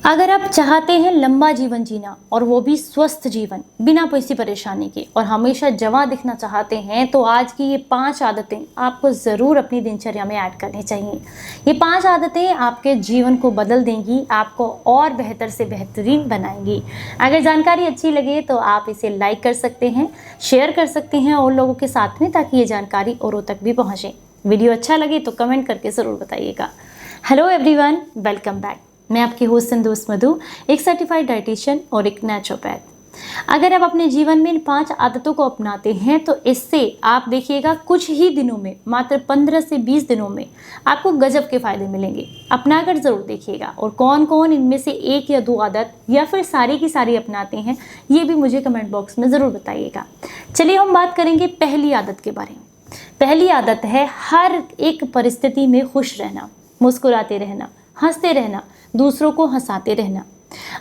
अगर आप चाहते हैं लंबा जीवन जीना और वो भी स्वस्थ जीवन बिना किसी परेशानी के और हमेशा जवां दिखना चाहते हैं तो आज की ये 5 आदतें आपको ज़रूर अपनी दिनचर्या में ऐड करनी चाहिए। ये 5 आदतें आपके जीवन को बदल देंगी, आपको और बेहतर से बेहतरीन बनाएंगी। अगर जानकारी अच्छी लगे तो आप इसे लाइक कर सकते हैं, शेयर कर सकते हैं और लोगों के साथ में, ताकि ये जानकारी औरों तक भी पहुँचे। वीडियो अच्छा लगे तो कमेंट करके ज़रूर बताइएगा। Hello everyone, welcome back. मैं आपकी होस्ट एंड दोस्त मधु, एक सर्टिफाइड डाइटिशियन और एक नेचुरोपैथ। अगर आप अपने जीवन में इन 5 आदतों को अपनाते हैं तो इससे आप देखिएगा कुछ ही दिनों में, मात्र 15 से 20 दिनों में आपको गजब के फायदे मिलेंगे। अपनाकर ज़रूर देखिएगा। और कौन कौन इनमें से एक या 2 आदत या फिर सारी की सारी अपनाते हैं, ये भी मुझे कमेंट बॉक्स में ज़रूर बताइएगा। चलिए हम बात करेंगे पहली आदत के बारे में। पहली आदत है हर एक परिस्थिति में खुश रहना, मुस्कुराते रहना, हंसते रहना, दूसरों को हंसाते रहना।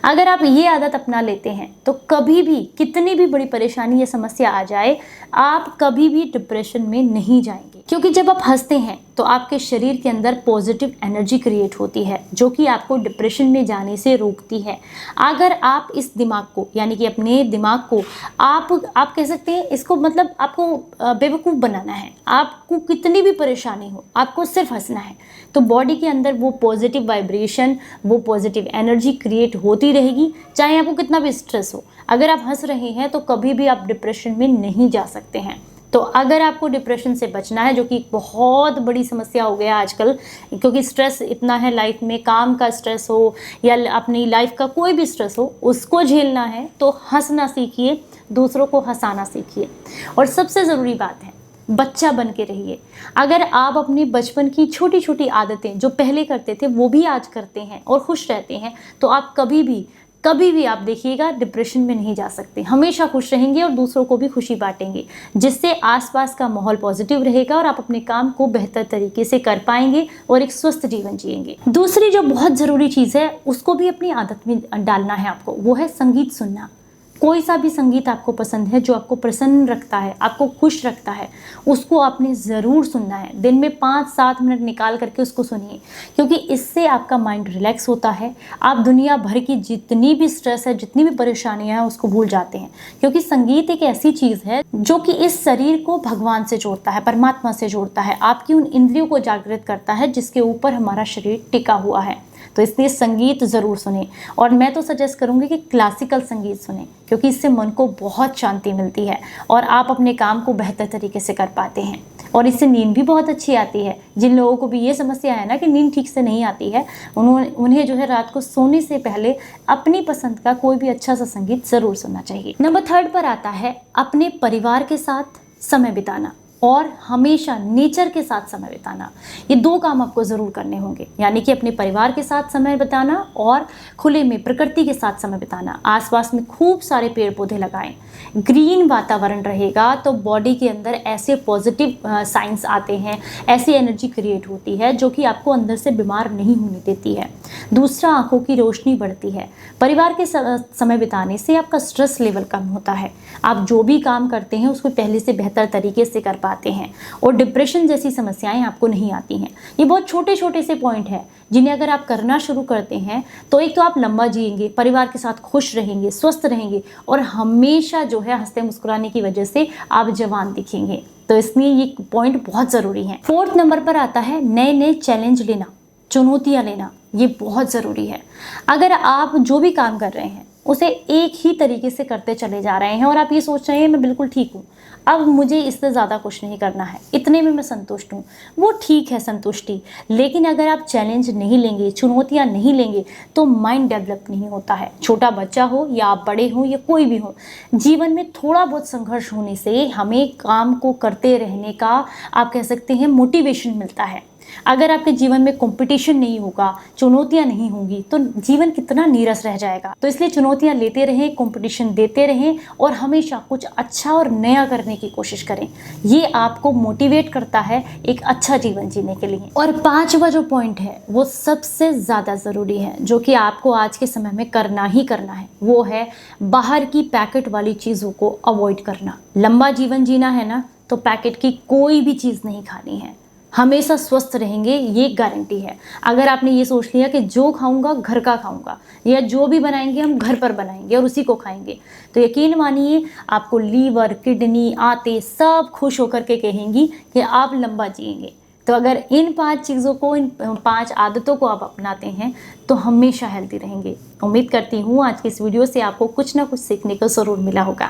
अगर आप ये आदत अपना लेते हैं तो कभी भी कितनी भी बड़ी परेशानी या समस्या आ जाए, आप कभी भी डिप्रेशन में नहीं जाएंगे। क्योंकि जब आप हंसते हैं तो आपके शरीर के अंदर पॉजिटिव एनर्जी क्रिएट होती है, जो कि आपको डिप्रेशन में जाने से रोकती है। अगर आप इस दिमाग को, यानी कि अपने दिमाग को आप कह सकते हैं इसको, मतलब आपको बेवकूफ़ बनाना है। आपको कितनी भी परेशानी हो, आपको सिर्फ हंसना है, तो बॉडी के अंदर वो पॉजिटिव वाइब्रेशन, वो पॉजिटिव एनर्जी क्रिएट होती रहेगी, चाहे आपको कितना भी स्ट्रेस हो। अगर आप हंस रहे हैं तो कभी भी आप डिप्रेशन में नहीं जा सकते हैं। तो अगर आपको डिप्रेशन से बचना है, जो कि बहुत बड़ी समस्या हो गया आजकल, क्योंकि स्ट्रेस इतना है लाइफ में, काम का स्ट्रेस हो या अपनी लाइफ का कोई भी स्ट्रेस हो, उसको झेलना है तो हंसना सीखिए, दूसरों को हंसाना सीखिए। और सबसे ज़रूरी बात है, बच्चा बन के रहिए। अगर आप अपने बचपन की छोटी छोटी आदतें जो पहले करते थे वो भी आज करते हैं और खुश रहते हैं, तो आप कभी भी आप देखिएगा डिप्रेशन में नहीं जा सकते। हमेशा खुश रहेंगे और दूसरों को भी खुशी बांटेंगे, जिससे आसपास का माहौल पॉजिटिव रहेगा और आप अपने काम को बेहतर तरीके से कर पाएंगे और एक स्वस्थ जीवन जिएंगे। दूसरी जो बहुत ज़रूरी चीज़ है, उसको भी अपनी आदत में डालना है आपको, वो है संगीत सुनना। कोई सा भी संगीत आपको पसंद है, जो आपको प्रसन्न रखता है, आपको खुश रखता है, उसको आपने ज़रूर सुनना है। दिन में 5-7 मिनट निकाल करके उसको सुनिए, क्योंकि इससे आपका माइंड रिलैक्स होता है। आप दुनिया भर की जितनी भी स्ट्रेस है, जितनी भी परेशानियां हैं, उसको भूल जाते हैं। क्योंकि संगीत एक ऐसी चीज़ है जो कि इस शरीर को भगवान से जोड़ता है, परमात्मा से जोड़ता है, आपकी उन इंद्रियों को जागृत करता है जिसके ऊपर हमारा शरीर टिका हुआ है। तो इसलिए संगीत ज़रूर सुने। और मैं तो सजेस्ट करूँगी कि क्लासिकल संगीत सुने, क्योंकि इससे मन को बहुत शांति मिलती है और आप अपने काम को बेहतर तरीके से कर पाते हैं। और इससे नींद भी बहुत अच्छी आती है। जिन लोगों को भी ये समस्या है ना कि नींद ठीक से नहीं आती है, उन्हें जो है रात को सोने से पहले अपनी पसंद का कोई भी अच्छा सा संगीत ज़रूर सुनना चाहिए। नंबर 3 पर आता है अपने परिवार के साथ समय बिताना और हमेशा नेचर के साथ समय बिताना। ये 2 काम आपको ज़रूर करने होंगे, यानी कि अपने परिवार के साथ समय बिताना और खुले में प्रकृति के साथ समय बिताना। आसपास में खूब सारे पेड़ पौधे लगाएं, ग्रीन वातावरण रहेगा तो बॉडी के अंदर ऐसे पॉजिटिव साइंस आते हैं, ऐसी एनर्जी क्रिएट होती है जो कि आपको अंदर से बीमार नहीं होने देती है। दूसरा, आंखों की रोशनी बढ़ती है। परिवार के समय बिताने से आपका स्ट्रेस लेवल कम होता है। आप जो भी काम करते हैं उसको पहले से बेहतर तरीके से कर पाते हैं और डिप्रेशन जैसी समस्याएं आपको नहीं आती हैं। ये बहुत छोटे छोटे से पॉइंट हैं जिन्हें अगर आप करना शुरू करते हैं तो एक तो आप लंबा जिएंगे, परिवार के साथ खुश रहेंगे, स्वस्थ रहेंगे और हमेशा जो है हंसते मुस्कुराने की वजह से आप जवान दिखेंगे। तो इसलिए ये पॉइंट बहुत ज़रूरी है। 4th नंबर पर आता है नए नए चैलेंज लेना, चुनौतियाँ लेना। ये बहुत ज़रूरी है। अगर आप जो भी काम कर रहे हैं उसे एक ही तरीके से करते चले जा रहे हैं और आप ये सोच रहे हैं मैं बिल्कुल ठीक हूँ, अब मुझे इससे ज़्यादा कुछ नहीं करना है, इतने में मैं संतुष्ट हूँ, वो ठीक है संतुष्टि। लेकिन अगर आप चैलेंज नहीं लेंगे, चुनौतियाँ नहीं लेंगे, तो माइंड डेवलप नहीं होता है। छोटा बच्चा हो या आप बड़े हो या कोई भी हो, जीवन में थोड़ा बहुत संघर्ष होने से हमें काम को करते रहने का, आप कह सकते हैं, मोटिवेशन मिलता है। अगर आपके जीवन में कंपटीशन नहीं होगा, चुनौतियां नहीं होंगी, तो जीवन कितना नीरस रह जाएगा। तो इसलिए चुनौतियां लेते रहें, कंपटीशन देते रहें और हमेशा कुछ अच्छा और नया करने की कोशिश करें। ये आपको मोटिवेट करता है एक अच्छा जीवन जीने के लिए। और 5वां जो पॉइंट है वो सबसे ज़्यादा ज़रूरी है, जो कि आपको आज के समय में करना ही करना है, वो है बाहर की पैकेट वाली चीज़ों को अवॉइड करना। लंबा जीवन जीना है ना, तो पैकेट की कोई भी चीज़ नहीं खानी है। हमेशा स्वस्थ रहेंगे, ये गारंटी है। अगर आपने ये सोच लिया कि जो खाऊंगा घर का खाऊंगा, या जो भी बनाएंगे हम घर पर बनाएंगे और उसी को खाएंगे, तो यकीन मानिए आपको लीवर, किडनी, आंतें सब खुश होकर के कहेंगी कि आप लंबा जिएंगे। तो अगर इन 5 चीज़ों को, इन 5 आदतों को आप अपनाते हैं तो हमेशा हेल्दी रहेंगे। उम्मीद करती हूँ आज की इस वीडियो से आपको कुछ ना कुछ सीखने को ज़रूर मिला होगा,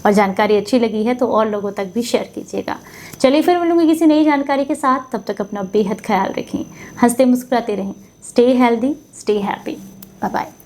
और जानकारी अच्छी लगी है तो और लोगों तक भी शेयर कीजिएगा। चलिए फिर मिलूंगी किसी नई जानकारी के साथ, तब तक अपना बेहद ख्याल रखें, हंसते मुस्कुराते रहें। Stay healthy, stay happy, bye bye.